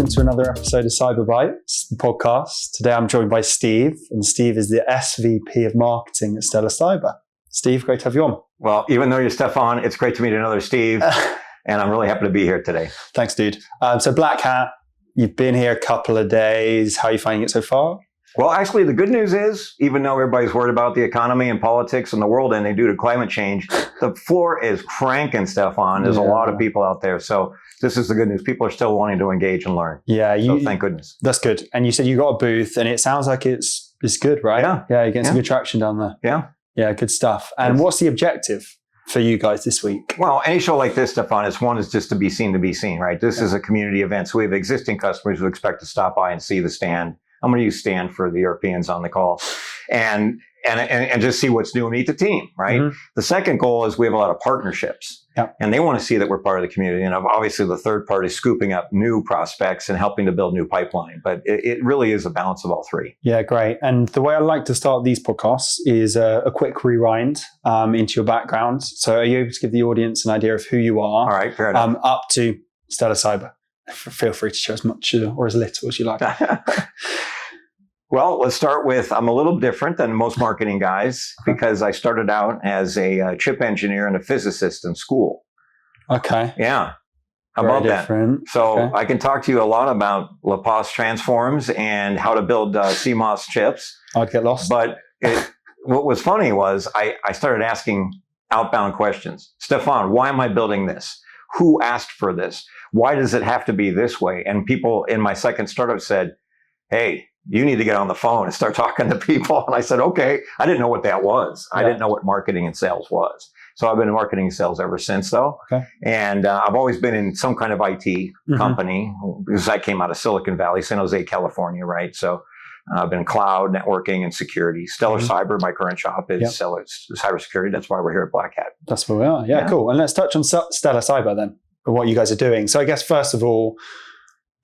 welcome to another episode of CyberBytes, the podcast. Today I'm joined by Steve, and Steve is the SVP of Marketing at Stellar Cyber. Steve, great to have you on. Well, even though you're Stefan, it's great to meet another Steve, and I'm really happy to be here today. Thanks, dude. So BlackHat, you've been here a couple of days. How are you finding it so far? Well, actually, the good news is, even though everybody's worried about the economy and politics and the world and they do to climate change, the floor is cranking, Stefan. There's a lot of people out there. So this is the good news. People are still wanting to engage and learn. Yeah. So thank goodness. That's good. And you said you got a booth, and it sounds like it's good, right? Yeah. Yeah, you're getting some good traction down there. Yeah. Yeah, good stuff. And what's the objective for you guys this week? Well, any show like this, Stefan, is just to be seen, right? This is a community event. So we have existing customers who expect to stop by and see the stand. I'm going to use stand for the Europeans on the call and just see what's new and meet the team, right? Mm-hmm. The second goal is we have a lot of partnerships and they want to see that we're part of the community. And obviously the third part is scooping up new prospects and helping to build new pipeline. But it really is a balance of all three. Yeah, great. And the way I like to start these podcasts is a quick rewind into your background. So are you able to give the audience an idea of who you are? All right, fair enough. Up to Stellar Cyber. Feel free to share as much or as little as you like. Well, let's start with, I'm a little different than most marketing guys because I started out as a chip engineer and a physicist in school. Okay. Yeah. How Very about different. That? So I can talk to you a lot about Laplace transforms and how to build CMOS chips. I'd get lost. But what was funny was I started asking outbound questions. Stefan, why am I building this? Who asked for this? Why does it have to be this way? And people in my second startup said, hey, you need to get on the phone and start talking to people. And I said, okay. I didn't know what that was. I didn't know what marketing and sales was. So I've been in marketing and sales ever since, though. Okay. And I've always been in some kind of IT company because I came out of Silicon Valley, San Jose, California, right? So I've been in cloud, networking, and security. Stellar Cyber, my current shop, is cybersecurity. That's why we're here at BlackHat. That's where we are. Yeah, cool. And let's touch on Stellar Cyber then, and what you guys are doing. So I guess, first of all,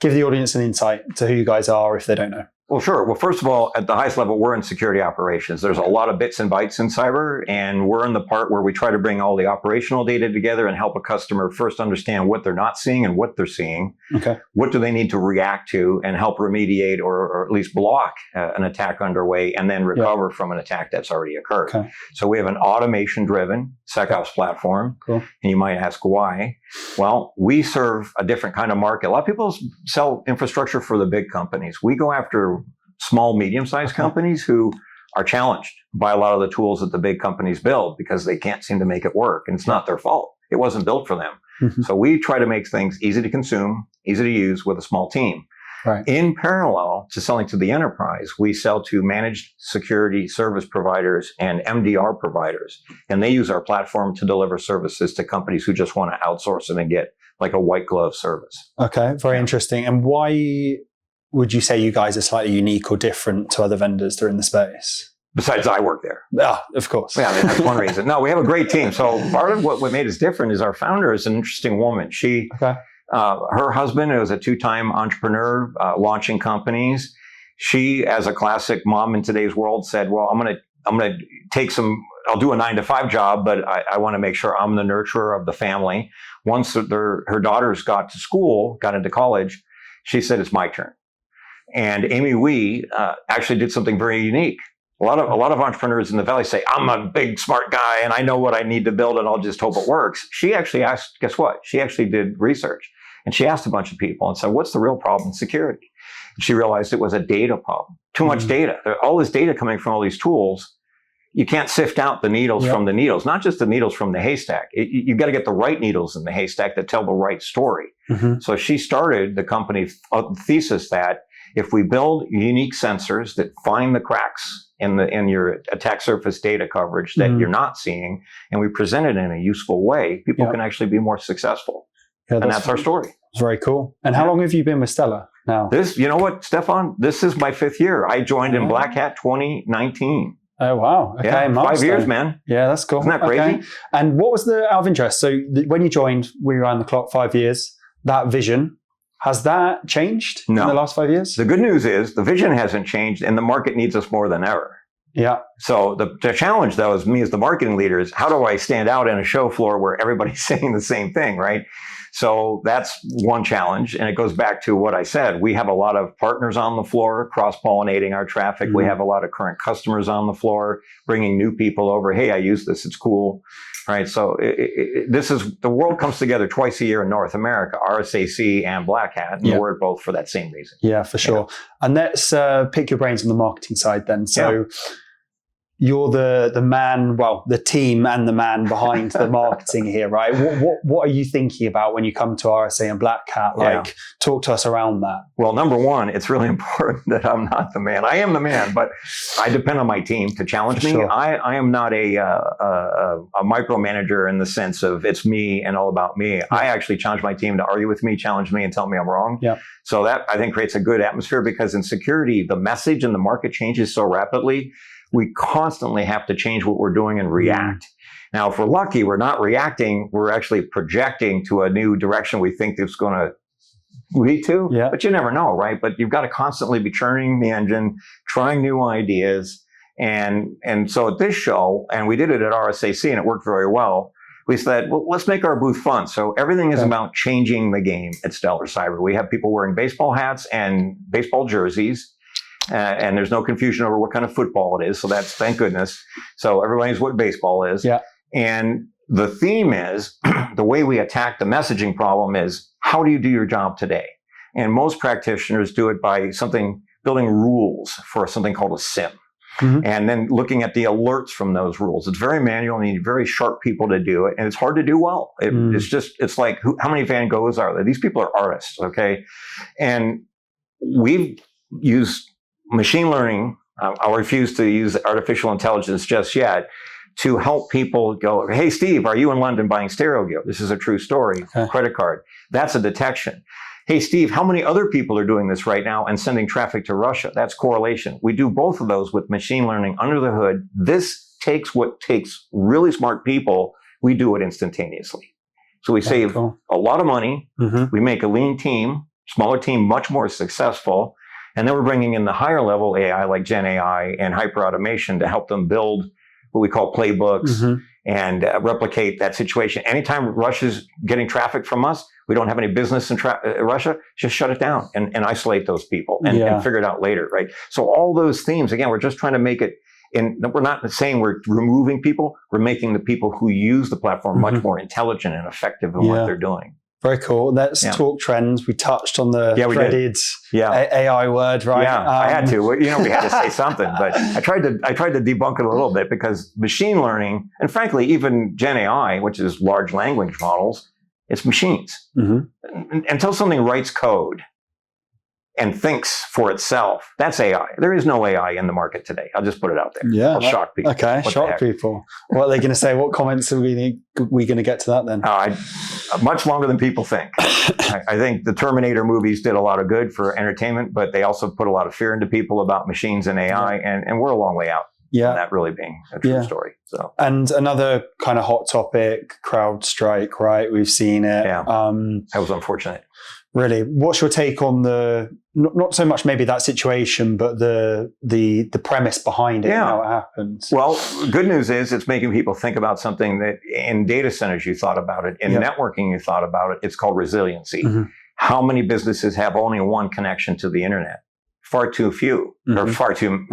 give the audience an insight to who you guys are if they don't know. Well, sure. Well, first of all, at the highest level, we're in security operations. There's a lot of bits and bytes in cyber, and we're in the part where we try to bring all the operational data together and help a customer first understand what they're not seeing and what they're seeing. Okay. What do they need to react to and help remediate or at least block an attack underway and then recover from an attack that's already occurred. Okay. So we have an automation-driven SecOps platform. Cool. And you might ask why. Well, we serve a different kind of market. A lot of people sell infrastructure for the big companies. We go after small, medium-sized companies who are challenged by a lot of the tools that the big companies build because they can't seem to make it work. And it's not their fault. It wasn't built for them. Mm-hmm. So we try to make things easy to consume, easy to use with a small team. Right. In parallel to selling to the enterprise, we sell to managed security service providers and MDR providers. And they use our platform to deliver services to companies who just want to outsource them and get like a white glove service. Okay, very interesting. And why would you say you guys are slightly unique or different to other vendors that are in the space? Besides, I work there. Ah, of course. Yeah, I mean, that's one reason. No, we have a great team. So part of what made us different is our founder is an interesting woman. She, her husband was a two-time entrepreneur launching companies. She, as a classic mom in today's world, said, well, I'm going to take I'll do a 9-to-5 job, but I want to make sure I'm the nurturer of the family. Once her daughters got to school, got into college, she said, it's my turn. And Amy Wee actually did something very unique. A lot of entrepreneurs in the Valley say, I'm a big, smart guy, and I know what I need to build, and I'll just hope it works. She actually asked, guess what? She actually did research. And she asked a bunch of people and said, what's the real problem in security? And she realized it was a data problem. Too much data. All this data coming from all these tools, you can't sift out the needles from the needles, not just the needles from the haystack. You've got to get the right needles in the haystack that tell the right story. Mm-hmm. So she started the company thesis that if we build unique sensors that find the cracks in your attack surface data coverage that you're not seeing, and we present it in a useful way, people can actually be more successful. Yeah, and that's our story. Very cool. And how long have you been with Stellar now? You know what, Stefan? This is my 5th year. I joined in BlackHat 2019. Oh, wow. Okay. Yeah, 5 years, man. Yeah, that's cool. Isn't that crazy? Okay. And what was out of interest? So when you joined, we were around the clock 5 years, that vision, has that changed in the last 5 years? The good news is the vision hasn't changed and the market needs us more than ever. Yeah. So the challenge, though, is me as the marketing leader is how do I stand out in a show floor where everybody's saying the same thing, right? So that's one challenge. And it goes back to what I said. We have a lot of partners on the floor, cross-pollinating our traffic. We have a lot of current customers on the floor, bringing new people over. Hey, I use this. It's cool. Right. So the world comes together twice a year in North America, RSAC and BlackHat, and we're both for that same reason. Yeah, for sure. And let's pick your brains on the marketing side then. So you're the man, well, the team and the man behind the marketing here, right? What are you thinking about when you come to RSA and BlackHat? Like, talk to us around that. Well, number one, it's really important that I'm not the man. I am the man, but I depend on my team to challenge me. Sure. I am not a micromanager in the sense of it's me and all about me. Yeah. I actually challenge my team to argue with me, challenge me, and tell me I'm wrong. Yeah. So that, I think, creates a good atmosphere, because in security, the message and the market changes so rapidly. We constantly have to change what we're doing and react. Now, if we're lucky, we're not reacting. We're actually projecting to a new direction we think it's going to lead to. Yeah. But you never know, right? But you've got to constantly be churning the engine, trying new ideas. And so at this show, and we did it at RSAC, and it worked very well, we said, well, let's make our booth fun. So everything is about changing the game at Stellar Cyber. We have people wearing baseball hats and baseball jerseys. And there's no confusion over what kind of football it is. So that's, thank goodness. So everybody knows what baseball is. Yeah. And the theme is, the way we attack the messaging problem is, how do you do your job today? And most practitioners do it by building rules for something called a SIM. And then looking at the alerts from those rules. It's very manual, and you need very sharp people to do it. And it's hard to do well. It's like, how many Van Goghs are there? These people are artists, okay? And we've used machine learning. I'll refuse to use artificial intelligence just yet, to help people go, hey, Steve, are you in London buying stereo gear? This is a true story. Credit card. That's a detection. Hey, Steve, how many other people are doing this right now and sending traffic to Russia? That's correlation. We do both of those with machine learning under the hood. This takes what takes really smart people. We do it instantaneously. So we save a lot of money. We make a lean team, smaller team, much more successful. And then we're bringing in the higher level AI like Gen AI and hyper automation to help them build what we call playbooks and replicate that situation. Anytime Russia's getting traffic from us, we don't have any business in Russia, just shut it down and isolate those people and figure it out later, right? So all those themes, again, we're just trying to make it, and we're not saying we're removing people, we're making the people who use the platform much more intelligent and effective in what they're doing. Very cool. Let's talk trends. We touched on the dreaded AI word, right? Yeah, I had to. We had to say something, but I tried to debunk it a little bit, because machine learning, and frankly, even Gen AI, which is large language models, it's machines. Until something writes code and thinks for itself, that's AI. There is no AI in the market today. I'll just put it out there. Yeah, I'll shock people. Okay, shock people. What are they going to say? What comments are we going to get to that then? Much longer than people think. I think the Terminator movies did a lot of good for entertainment, but they also put a lot of fear into people about machines and AI, and we're a long way out. Yeah, that really being a true story. So, and another kind of hot topic, CrowdStrike, right? We've seen it. Yeah, that was unfortunate. Really, what's your take on the not so much maybe that situation, but the premise behind it and how it happened? Well, good news is it's making people think about something that in data centers you thought about it, in networking you thought about it. It's called resiliency. How many businesses have only one connection to the internet? Far too few, or far too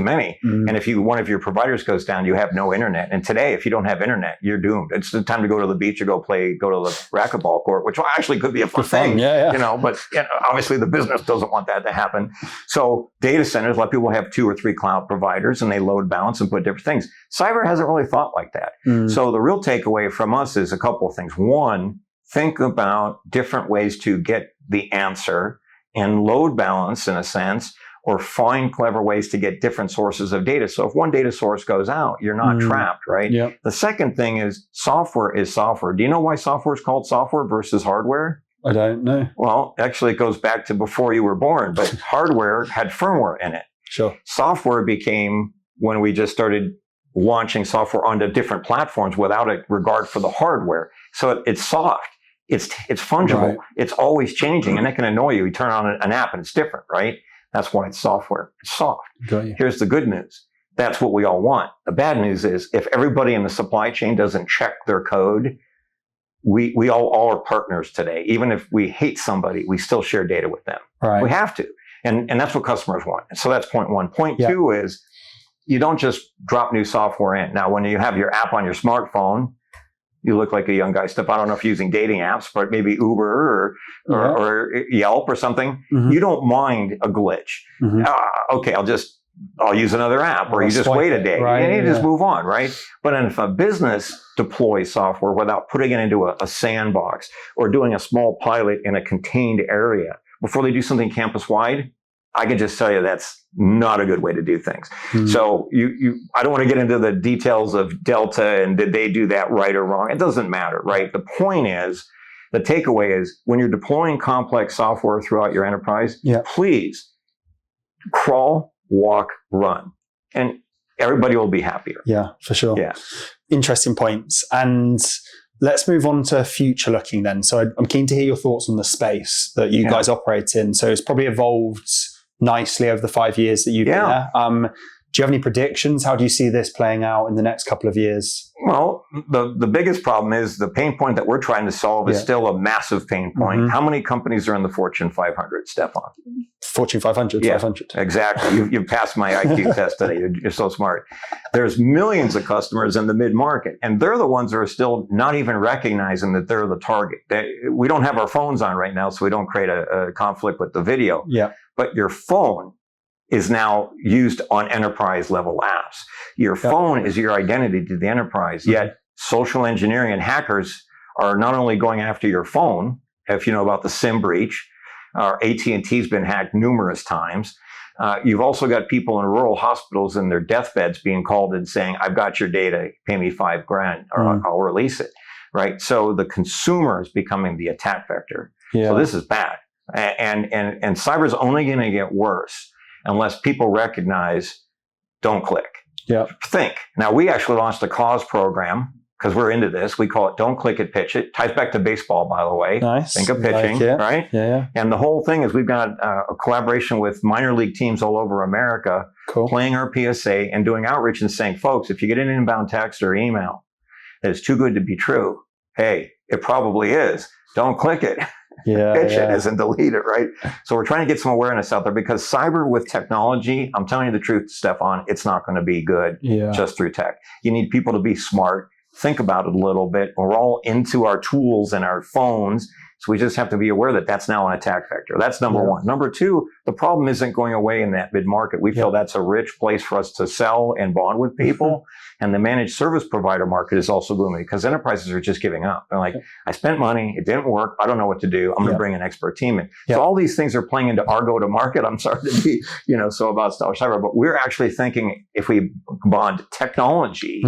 many. And if one of your providers goes down, you have no internet. And today, if you don't have internet, you're doomed. It's the time to go to the beach or go to the racquetball court, which actually could be a fun thing, but obviously the business doesn't want that to happen. So data centers, a lot of people have 2 or 3 cloud providers, and they load balance and put different things. Cyber hasn't really thought like that. So the real takeaway from us is a couple of things. One, think about different ways to get the answer and load balance in a sense, or find clever ways to get different sources of data. So if one data source goes out, you're not trapped, right? Yep. The second thing is software is software. Do you know why software is called software versus hardware? I don't know. Well, actually it goes back to before you were born, but hardware had firmware in it. Sure. Software became when we just started launching software onto different platforms without a regard for the hardware. So it's soft. It's fungible. Right. It's always changing, and that can annoy you. You turn on an app and it's different, right? That's why it's software. It's soft. Here's the good news. That's what we all want. The bad news is if everybody in the supply chain doesn't check their code, we all are partners today. Even if we hate somebody, we still share data with them. Right. We have to. And that's what customers want. So that's point one. Point two is you don't just drop new software in. Now, when you have your app on your smartphone, you look like a young guy. Steph, I don't know if you're using dating apps, but maybe Uber or Yelp or something. Mm-hmm. You don't mind a glitch. Mm-hmm. Okay, I'll use another app, or you just wait a day. Right? And you just move on, right? But if a business deploys software without putting it into a sandbox or doing a small pilot in a contained area before they do something campus-wide, I can just tell you that's not a good way to do things. Mm-hmm. So I don't want to get into the details of Delta and did they do that right or wrong. It doesn't matter, right? The point is, the takeaway is when you're deploying complex software throughout your enterprise, please crawl, walk, run, and everybody will be happier. Yeah, for sure. Yeah. Interesting points. And let's move on to future looking then. So I'm keen to hear your thoughts on the space that you guys operate in. So it's probably evolved nicely over the 5 years that you've been there. Do you have any predictions? How do you see this playing out in the next couple of years? Well, the biggest problem is the pain point that we're trying to solve is still a massive pain point. Mm-hmm. How many companies are in the Fortune 500, Stefan? Fortune 500, yeah, 500. Exactly. You passed my IQ test today. You're so smart. There's millions of customers in the mid-market, and they're the ones that are still not even recognizing that they're the target. We don't have our phones on right now, so we don't create a conflict with the video. Yeah. But your phone is now used on enterprise level apps. Your phone is your identity to the enterprise, yet social engineering and hackers are not only going after your phone, if you know about the SIM breach, AT&T's been hacked numerous times. You've also got people in rural hospitals in their deathbeds being called and saying, I've got your data, pay me $5,000 or I'll release it, right? So the consumer is becoming the attack vector. Yeah. So this is bad. And cyber is only going to get worse unless people recognize, don't click. Yeah. Think. Now, we actually launched a cause program because we're into this. We call it Don't Click It, Pitch It. Ties back to baseball, by the way. Nice. Think of pitching, right? Yeah. And the whole thing is we've got a collaboration with minor league teams all over America, playing our PSA and doing outreach and saying, folks, if you get an inbound text or email that is too good to be true, hey, it probably is. Don't click it. Pitch it isn't delete it, right? So we're trying to get some awareness out there because cyber with technology, I'm telling you the truth, Stefan, it's not going to be good just through tech. You need people to be smart, think about it a little bit. We're all into our tools and our phones. So we just have to be aware that that's now an attack vector. That's number one. Number two, the problem isn't going away in that mid-market. We feel that's a rich place for us to sell and bond with people. And the managed service provider market is also booming because enterprises are just giving up. They're like, I spent money, it didn't work, I don't know what to do. I'm going to bring an expert team in. So all these things are playing into our go-to-market. I'm sorry to be, so about cyber, but we're actually thinking if we bond technology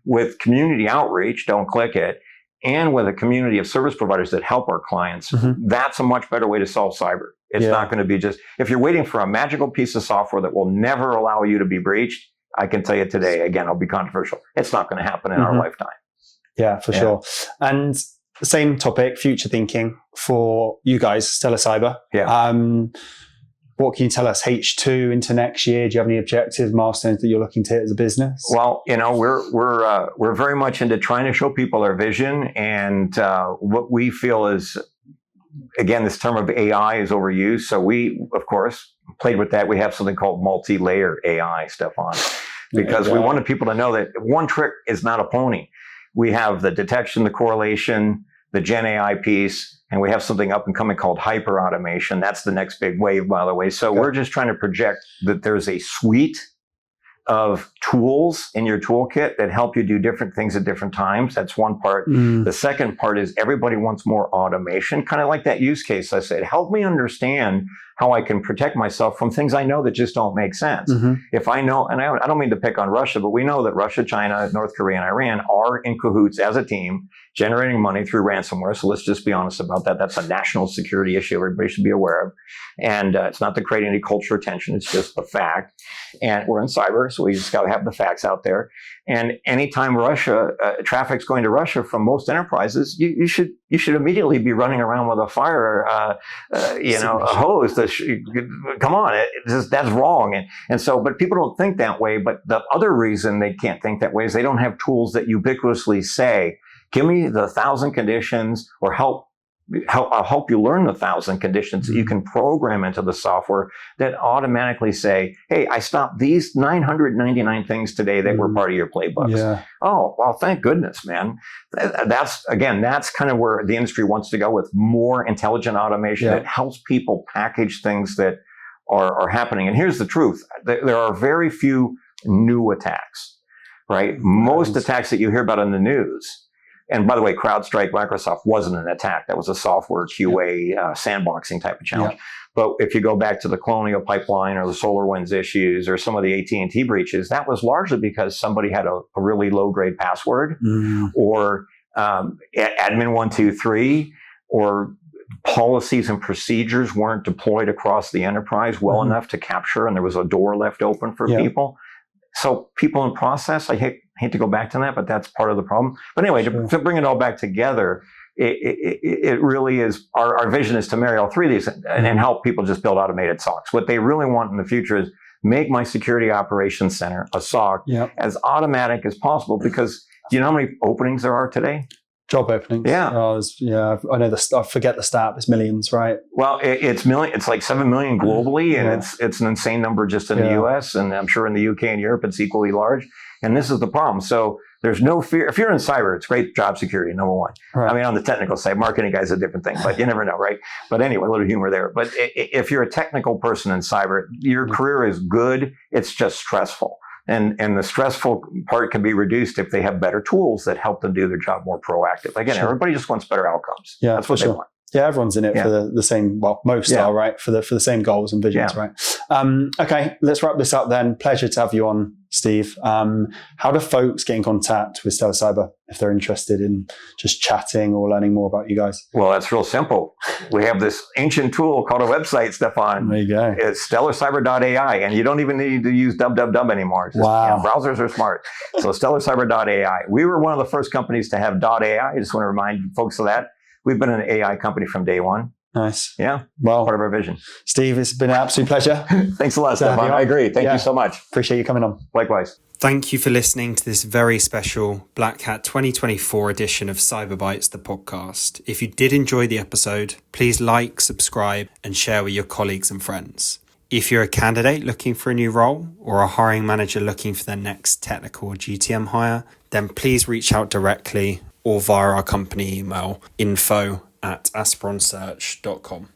with community outreach, don't click it, and with a community of service providers that help our clients, that's a much better way to solve cyber. It's not going to be just, if you're waiting for a magical piece of software that will never allow you to be breached, I can tell you today, again, I'll be controversial. It's not going to happen in our lifetime. Yeah, for sure. And same topic, future thinking for you guys, Stellar Cyber. Yeah. What can you tell us H2 into next year? Do you have any objectives, milestones that you're looking to hit as a business? Well, we're very much into trying to show people our vision, and what we feel is, again, this term of AI is overused. So we, of course, played with that. We have something called multi-layer AI, Stefan, because we wanted people to know that one trick is not a pony. We have the detection, the correlation, the Gen AI piece, and we have something up and coming called hyper automation. That's the next big wave, by the way. So we're just trying to project that there's a suite of tools in your toolkit that help you do different things at different times. That's one part. The second part is everybody wants more automation, kind of like that use case I said. Help me understand how I can protect myself from things I know that just don't make sense. If I know, and I don't mean to pick on Russia, but we know that Russia, China, North Korea, and Iran are in cahoots as a team, generating money through ransomware. So let's just be honest about that. That's a national security issue everybody should be aware of. And it's not to create any cultural tension. It's just a fact. And we're in cyber, so we just got to have the facts out there. And anytime Russia, traffic's going to Russia from most enterprises, you should immediately be running around with a fire, a hose. Come on, that's wrong. And so, but people don't think that way. But the other reason they can't think that way is they don't have tools that ubiquitously say, Give me the 1,000 conditions, or I'll help you learn the 1,000 conditions that you can program into the software that automatically say, hey, I stopped these 999 things today that were part of your playbooks. Yeah. Oh, well, thank goodness, man. That's kind of where the industry wants to go, with more intelligent automation that helps people package things that are happening. And here's the truth. There are very few new attacks, right? Most attacks that you hear about in the news. And by the way, CrowdStrike, Microsoft wasn't an attack. That was a software QA sandboxing type of challenge. Yep. But if you go back to the Colonial Pipeline or the SolarWinds issues or some of the AT&T breaches, that was largely because somebody had a really low-grade password or admin 123, or policies and procedures weren't deployed across the enterprise well enough to capture, and there was a door left open for people. So people in process, I hate to go back to that, but that's part of the problem. But anyway, to bring it all back together, it really is, our vision is to marry all three of these and help people just build automated SOCs. What they really want in the future is make my security operations center, a SOC, as automatic as possible, because do you know how many openings there are today? Job openings. Yeah. I know I forget the stat. It's millions, right? Well, it's like 7 million globally, and it's an insane number just in the US, and I'm sure in the UK and Europe it's equally large. And this is the problem. So there's no fear. If you're in cyber, it's great job security, number one. Right. I mean, on the technical side, marketing guys a different thing, but you never know, right? But anyway, a little humor there. But if you're a technical person in cyber, your career is good. It's just stressful. And the stressful part can be reduced if they have better tools that help them do their job more proactive. Again, everybody just wants better outcomes. Yeah, that's what they want. Yeah, everyone's in it for the same. Well, most are, right, for the same goals and visions, right? Okay, let's wrap this up then. Pleasure to have you on, Steve. How do folks get in contact with Stellar Cyber if they're interested in just chatting or learning more about you guys? Well, that's real simple. We have this ancient tool called a website, Stefan. There you go. It's stellarcyber.ai, and you don't even need to use www anymore. Just, browsers are smart. So stellarcyber.ai. We were one of the first companies to have .ai. I just want to remind folks of that. We've been an AI company from day one. Nice. Yeah. Well, part of our vision. Steve, it's been an absolute pleasure. Thanks a lot, Stefan. I agree. Thank you so much. Appreciate you coming on. Likewise. Thank you for listening to this very special Black Hat 2024 edition of CyberBytes, the podcast. If you did enjoy the episode, please like, subscribe, and share with your colleagues and friends. If you're a candidate looking for a new role or a hiring manager looking for their next technical or GTM hire, then please reach out directly or via our company email info@asperonsearch.com.